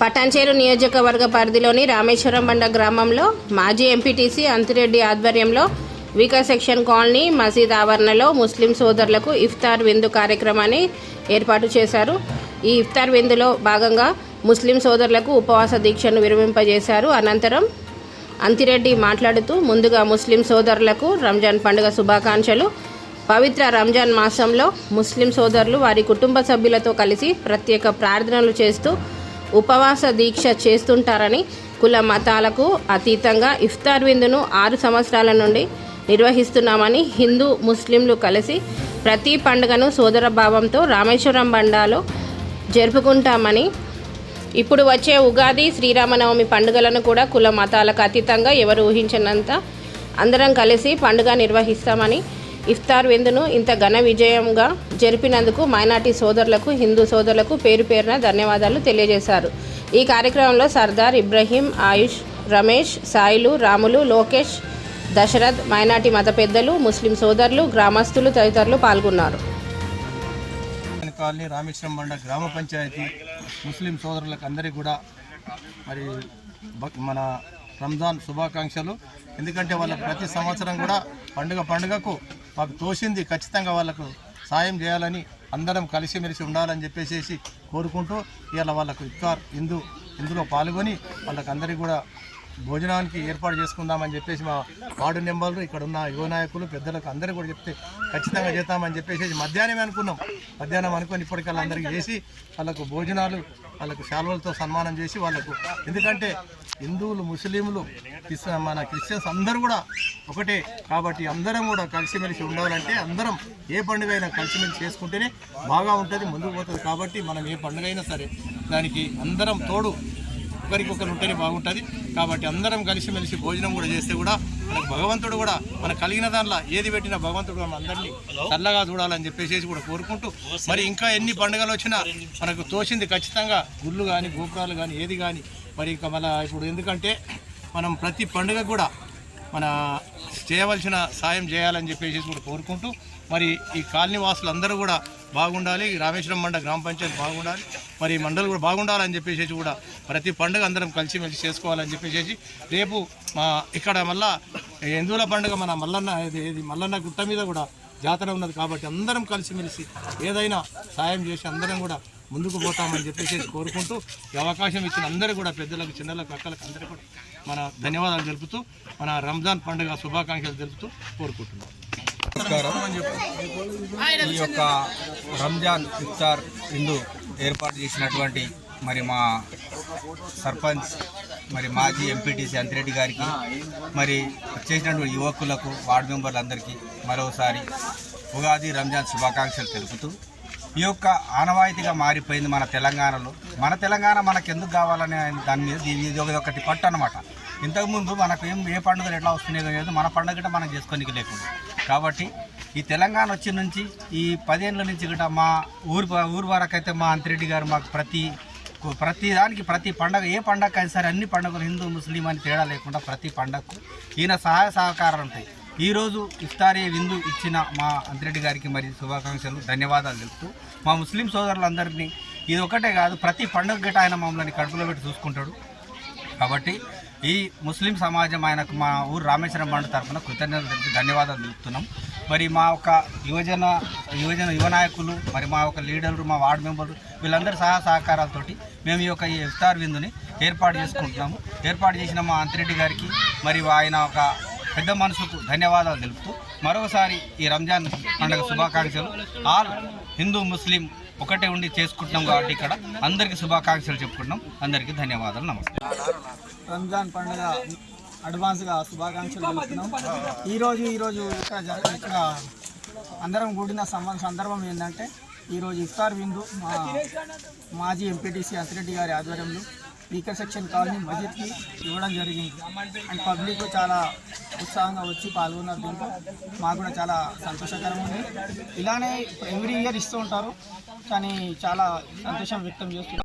పటాన్చేరు నియోజకవర్గ పరిధిలోని రామేశ్వరంబండ గ్రామంలో మాజీ ఎంపీటీసీ అంతిరెడ్డి ఆధ్వర్యంలో వికా సెక్షన్ కాలనీ మసీద్ ఆవరణలో ముస్లిం సోదరులకు ఇఫ్తార్ విందు కార్యక్రమాన్ని ఏర్పాటు చేశారు. ఈ ఇఫ్తార్ విందులో భాగంగా ముస్లిం సోదరులకు ఉపవాస దీక్షను విరమింపజేశారు. అనంతరం అంతిరెడ్డి మాట్లాడుతూ ముందుగా ముస్లిం సోదరులకు రంజాన్ పండుగ శుభాకాంక్షలు. పవిత్ర రంజాన్ మాసంలో ముస్లిం సోదరులు వారి కుటుంబ సభ్యులతో కలిసి ప్రత్యేక ప్రార్థనలు చేస్తూ ఉపవాస దీక్ష చేస్తుంటారని, కుల మతాలకు అతీతంగా ఇఫ్తార్ విందును 6 సంవత్సరాల నుండి నిర్వహిస్తున్నామని, హిందూ ముస్లింలు కలిసి ప్రతి పండుగను సోదర భావంతో రామేశ్వరం బండాలో జరుపుకుంటామని, ఇప్పుడు వచ్చే ఉగాది, శ్రీరామనవమి పండుగలను కూడా కుల మతాలకు అతీతంగా ఎవరు ఊహించినంత అందరం కలిసి పండుగ నిర్వహిస్తామని, ఇఫ్తార్ విందును ఇంత ఘన విజయంగా జరిపినందుకు మైనార్టీ సోదరులకు, హిందూ సోదరులకు పేరు పేరున ధన్యవాదాలు తెలియజేశారు. ఈ కార్యక్రమంలో సర్దార్ ఇబ్రహీం, ఆయుష్, రమేష్, సాయిలు, రాములు, లోకేష్, దశరథ్, మైనార్టీ మత పెద్దలు, ముస్లిం సోదరులు, గ్రామస్తులు తదితరులు పాల్గొన్నారు. కాలనీ రామేశ్వరం బండ గ్రామ పంచాయతీ ముస్లిం సోదరులకు అందరికీ కూడా మరి మన రంజాన్ శుభాకాంక్షలు. ఎందుకంటే వాళ్ళకు ప్రతి సంవత్సరం కూడా పండుగకు మాకు తోసింది ఖచ్చితంగా వాళ్ళకు సాయం చేయాలని, అందరం కలిసిమెలిసి ఉండాలని చెప్పేసి కోరుకుంటూ ఇవాళ వాళ్ళకు ఇఫ్తార్ ఇందులో పాల్గొని వాళ్ళకి అందరికీ కూడా భోజనానికి ఏర్పాటు చేసుకుందామని చెప్పేసి మా వార్డు మెంబర్లు, ఇక్కడ ఉన్న యువ నాయకులు, పెద్దలకు అందరికీ కూడా చెప్తే ఖచ్చితంగా చేద్దామని చెప్పేసి మధ్యాహ్నం అనుకుని ఇప్పటికల్లా అందరికీ చేసి వాళ్ళకు భోజనాలు, వాళ్ళకు శాలువలతో సన్మానం చేసి వాళ్ళకు, ఎందుకంటే హిందువులు, ముస్లింలు, మన క్రిస్టియన్స్ అందరూ కూడా ఒకటే కాబట్టి అందరం కూడా కలిసిమెలిసి ఉండాలంటే అందరం ఏ పండుగ అయినా కలిసిమెలిసి చేసుకుంటేనే బాగా ఉంటుంది, ముందుకు పోతుంది. కాబట్టి మనం ఏ పండుగ అయినా సరే దానికి అందరం తోడు ఒకరికొకరు ఉంటేనే బాగుంటుంది. కాబట్టి అందరం కలిసిమెలిసి భోజనం కూడా చేస్తే కూడా మనకు భగవంతుడు కూడా మనకు కలిగిన దానిలో ఏది పెట్టినా భగవంతుడు మనం అందరినీ చల్లగా చూడాలని చెప్పేసి కూడా కోరుకుంటూ, మరి ఇంకా ఎన్ని పండుగలు వచ్చినా మనకు తోచింది ఖచ్చితంగా గుళ్ళు కానీ, గోపురాలు కానీ, ఏది కానీ మరి ఇంకా మన ఇప్పుడు ఎందుకంటే మనం ప్రతి పండుగ కూడా మన చేయవలసిన సాయం చేయాలని చెప్పేసి కూడా కోరుకుంటూ, మరి ఈ కాలనీ వాసులు అందరూ కూడా బాగుండాలి, రామేశ్వరం మండ గ్రామ పంచాయతీ బాగుండాలి, మరి మండలి కూడా బాగుండాలని చెప్పేసి కూడా ప్రతి పండుగ అందరం కలిసిమెలిసి చేసుకోవాలని చెప్పేసి రేపు మా ఇక్కడ మళ్ళా హిందువుల పండుగ మన మల్లన్న గుట్ట మీద కూడా జాతర ఉన్నది. కాబట్టి అందరం కలిసిమెలిసి ఏదైనా సాయం చేసి అందరం కూడా ముందుకు పోతామని చెప్పేసి కోరుకుంటూ, ఈ అవకాశం ఇచ్చిన అందరూ కూడా పెద్దలకు, చిన్నలకు, అక్కలకు అందరూ కూడా మన ధన్యవాదాలు తెలుపుతూ, మన రంజాన్ పండుగ శుభాకాంక్షలు తెలుపుతూ కోరుకుంటున్నాం. నమస్కారం. ఈ యొక్క రంజాన్ ఇఫ్తార్ విందు ఏర్పాటు చేసినటువంటి మరి మా సర్పంచ్, మరి మాజీ ఎంపీటీసీ అంతిరెడ్డి గారికి, మరి చేసినటువంటి యువకులకు, వార్డు మెంబర్లందరికీ మరోసారి ఉగాది, రంజాన్ శుభాకాంక్షలు తెలుపుతూ, ఈ యొక్క ఆనవాయితీగా మారిపోయింది మన తెలంగాణలో. మన తెలంగాణ మనకెందుకు కావాలనే దాని మీద ఇది ఒకటి పట్టు అనమాట. ఇంతకుముందు మనకు ఏ పండుగలు ఎట్లా వస్తున్నాయో లేదు, మన పండుగ మనం చేసుకోనికి లేకుండా. కాబట్టి ఈ తెలంగాణ వచ్చిన నుంచి ఈ 10 ఏళ్ళ నుంచి గిట్ట మా ఊరు వరకు అయితే మా అంతిరెడ్డి గారు మాకు ప్రతి దానికి, ప్రతి పండుగ ఏ పండుగ అయినా సరే అన్ని పండుగలు హిందూ, ముస్లిం అని తేడా లేకుండా ప్రతి పండుగకు ఈయన సహాయ సహకారాలు ఉంటాయి. ఈరోజు ఇఫ్తారీ విందు ఇచ్చిన మా అంతిరెడ్డి గారికి మరి శుభాకాంక్షలు, ధన్యవాదాలు తెలుపుతూ, మా ముస్లిం సోదరులందరినీ ఇది ఒకటే కాదు ప్రతి పండుగ గట్ట ఆయన మమ్మల్ని కడుపులో పెట్టి చూసుకుంటాడు. కాబట్టి ఈ ముస్లిం సమాజం ఆయనకు మా ఊరు రామేశ్వరం బండ తరఫున కృతజ్ఞతలు తెలిపి ధన్యవాదాలు తెలుపుతున్నాం. మరి మా యొక్క యువ నాయకులు, మరి మా యొక్క లీడర్లు, మా వార్డు మెంబర్లు వీళ్ళందరి సహకారాలతోటి మేము ఈ యొక్క ఇఫ్తార్ విందుని ఏర్పాటు చేసుకుంటున్నాము. ఏర్పాటు చేసిన మా అంతిరెడ్డి గారికి మరి ఆయన ఒక పెద్ద మనసుకు ధన్యవాదాలు తెలుపుతూ, మరోసారి ఈ రంజాన్ పండుగ శుభాకాంక్షలు. ఆల్ హిందూ, ముస్లిం ఒకటే ఉండి చేసుకుంటున్నాం కాబట్టి ఇక్కడ అందరికీ శుభాకాంక్షలు చెప్పుకుంటున్నాం. అందరికీ ధన్యవాదాలు. నమస్తే. రంజాన్ పండుగ అడ్వాన్స్గా శుభాకాంక్షలు తెలుపుతున్నాం. ఈరోజు ఇక్కడ అందరం కూడిన సందర్భం ఏంటంటే, ఈరోజు ఇఫ్తార్ విందు మా మాజీ ఎంపీటీసీ అంతిరెడ్డి గారి ఆధ్వర్యంలో వీకా సెక్షన్ కాలనీ మస్జిద్కి ఇవ్వడం జరిగింది. అండ్ పబ్లిక్ చాలా ఉత్సాహంగా వచ్చి పాల్గొన్నారు. దీంట్లో మాకు కూడా చాలా సంతోషకరంగా ఉంది. ఇలానే ఎవ్రీ ఇయర్ ఇస్తూ ఉంటారు, కానీ చాలా సంతోషం వ్యక్తం చేస్తున్నారు.